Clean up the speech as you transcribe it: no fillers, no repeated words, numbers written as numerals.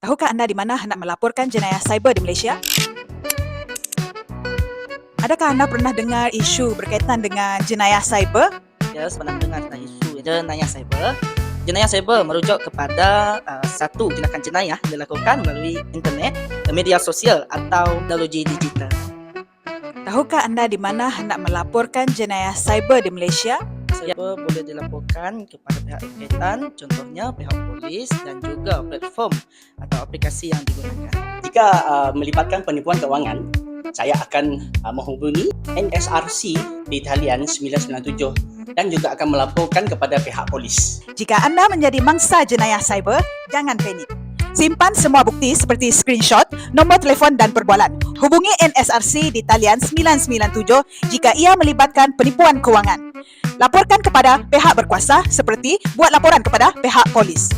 Tahukah anda di mana hendak melaporkan jenayah cyber di Malaysia? Adakah anda pernah dengar isu berkaitan dengan jenayah cyber? Ya, pernah dengar tentang isu jenayah cyber. Jenayah cyber merujuk kepada satu tindakan jenayah dilakukan melalui internet, media sosial atau teknologi digital. Tahukah anda di mana hendak melaporkan jenayah cyber di Malaysia? Cyber boleh dilaporkan kepada pihak berkaitan, contohnya pihak polis dan juga platform atau aplikasi yang digunakan. Jika melibatkan penipuan kewangan, saya akan menghubungi NSRC di talian 997 dan juga akan melaporkan kepada pihak polis. Jika anda menjadi mangsa jenayah cyber, jangan panik. Simpan semua bukti seperti screenshot, nombor telefon dan perbualan. Hubungi NSRC di talian 997 jika ia melibatkan penipuan kewangan. Laporkan kepada pihak berkuasa seperti buat laporan kepada pihak polis.